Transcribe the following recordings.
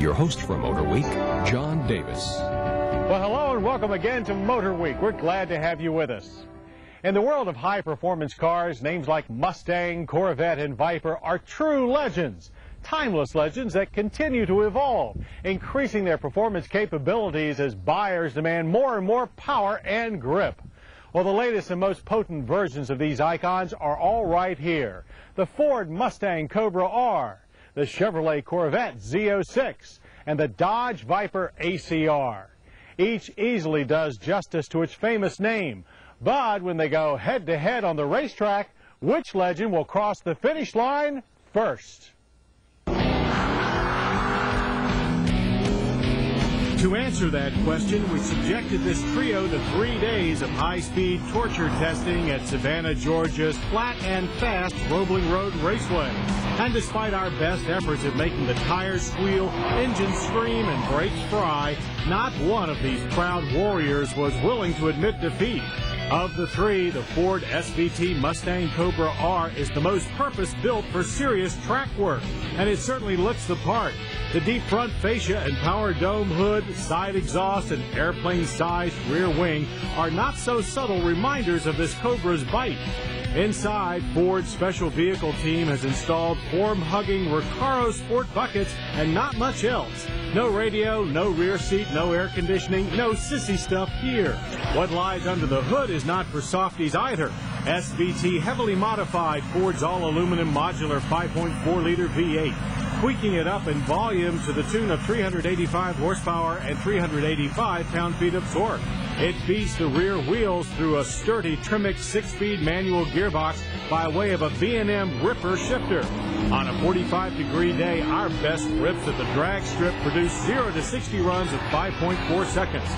Your host for Motor Week, John Davis. Well, hello and welcome again to Motor Week. We're glad to have you with us. In the world of high-performance cars, names like Mustang, Corvette, and Viper are true legends. Timeless legends that continue to evolve, increasing their performance capabilities as buyers demand more and more power and grip. Well, the latest and most potent versions of these icons are all right here. The Ford Mustang Cobra R, the Chevrolet Corvette Z06, and the Dodge Viper ACR. Each easily does justice to its famous name, but when they go head-to-head on the racetrack, which legend will cross the finish line first? To answer that question, we subjected this trio to 3 days of high-speed torture testing at Savannah, Georgia's flat and fast Roebling Road Raceway. And despite our best efforts at making the tires squeal, engines scream, and brakes fry, not one of these proud warriors was willing to admit defeat. Of the three, the Ford SVT Mustang Cobra R is the most purpose-built for serious track work, and it certainly looks the part. The deep front fascia and power dome hood, side exhaust, and airplane-sized rear wing are not so subtle reminders of this Cobra's bite. Inside, Ford's special vehicle team has installed form-hugging Recaro sport buckets and not much else. No radio, no rear seat, no air conditioning, no sissy stuff here. What lies under the hood is not for softies either. SVT heavily modified Ford's all-aluminum modular 5.4-liter V8, tweaking it up in volume to the tune of 385 horsepower and 385 pound-feet of torque. It beats the rear wheels through a sturdy Trimix 6-speed manual gearbox by way of a B&M Ripper shifter. On a 45-degree day, our best rips at the drag strip produce 0 to 60 runs in 5.4 seconds.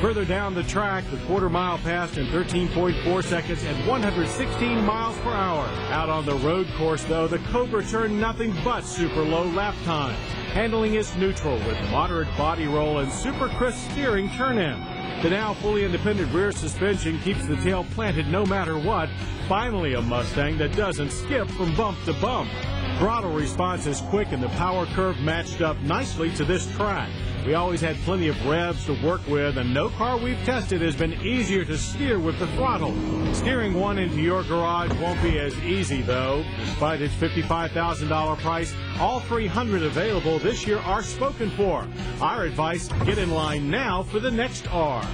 Further down the track, the quarter-mile passed in 13.4 seconds at 116 miles per hour. Out on the road course, though, the Cobra turned nothing but super low lap times, handling its neutral with moderate body roll and super crisp steering turn-in. The now fully independent rear suspension keeps the tail planted no matter what. Finally, a Mustang that doesn't skip from bump to bump. Throttle response is quick and the power curve matched up nicely to this track. We always had plenty of revs to work with, and no car we've tested has been easier to steer with the throttle. Steering one into your garage won't be as easy, though. Despite its $55,000 price, all 300 available this year are spoken for. Our advice, get in line now for the next R.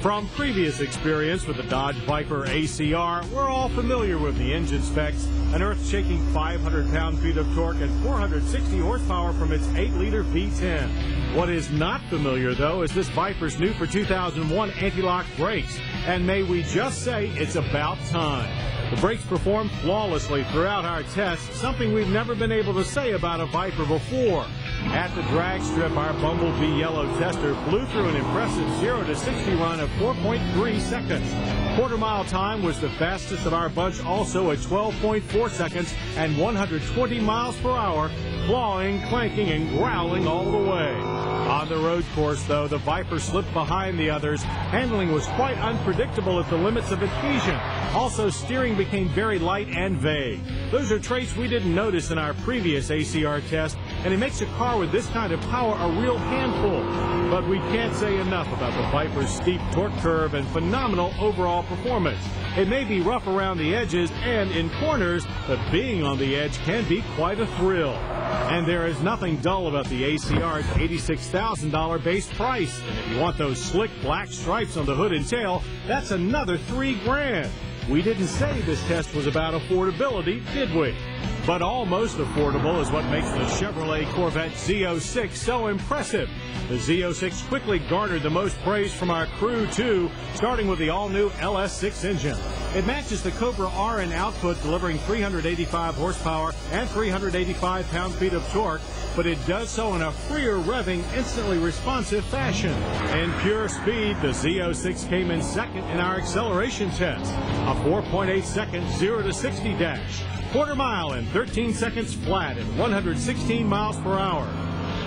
From previous experience with the Dodge Viper ACR, we're all familiar with the engine specs. An earth-shaking 500 pound-feet of torque and 460 horsepower from its 8-liter V10. What is not familiar, though, is this Viper's new for 2001 anti-lock brakes. And may we just say it's about time. The brakes performed flawlessly throughout our tests, something we've never been able to say about a Viper before. At the drag strip, our Bumblebee Yellow tester flew through an impressive 0 to 60 run of 4.3 seconds. Quarter-mile time was the fastest of our bunch, also at 12.4 seconds and 120 miles per hour, clawing, clanking, and growling all the way. On the road course, though, the Viper slipped behind the others. Handling was quite unpredictable at the limits of adhesion. Also, steering became very light and vague. Those are traits we didn't notice in our previous ACR test, and it makes a car with this kind of power a real handful. But we can't say enough about the Viper's steep torque curve and phenomenal overall performance. It may be rough around the edges and in corners, but being on the edge can be quite a thrill. And there is nothing dull about the ACR's $86,000 base price. And if you want those slick black stripes on the hood and tail, that's another $3 grand. We didn't say this test was about affordability, did we? But almost affordable is what makes the Chevrolet Corvette Z06 so impressive. The Z06 quickly garnered the most praise from our crew, too, starting with the all-new LS6 engine. It matches the Cobra R in output, delivering 385 horsepower and 385 pound-feet of torque, but it does so in a freer revving, instantly responsive fashion. In pure speed, the Z06 came in second in our acceleration test, a 4.8-second 0 to 60 dash. Quarter mile in 13 seconds flat at 116 miles per hour.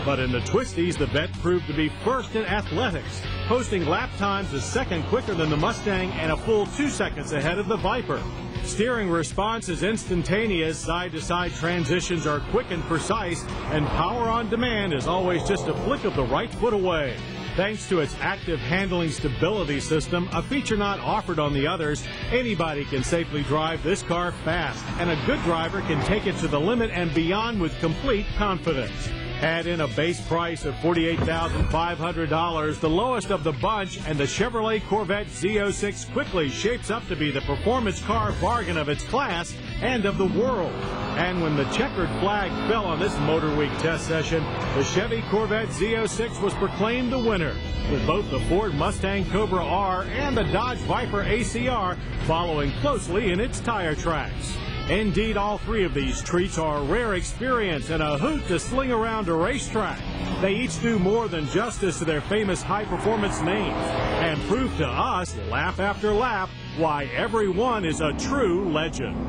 But in the twisties, the vet proved to be first in athletics, posting lap times a second quicker than the Mustang and a full 2 seconds ahead of the Viper. Steering response is instantaneous, side-to-side transitions are quick and precise, and power on demand is always just a flick of the right foot away. Thanks to its active handling stability system, a feature not offered on the others, anybody can safely drive this car fast, and a good driver can take it to the limit and beyond with complete confidence. Add in a base price of $48,500, the lowest of the bunch, and the Chevrolet Corvette Z06 quickly shapes up to be the performance car bargain of its class and of the world. And when the checkered flag fell on this Motor Week test session, the Chevy Corvette Z06 was proclaimed the winner, with both the Ford Mustang Cobra R and the Dodge Viper ACR following closely in its tire tracks. Indeed, all three of these treats are a rare experience and a hoot to sling around a racetrack. They each do more than justice to their famous high-performance names and prove to us, lap after lap, why every one is a true legend.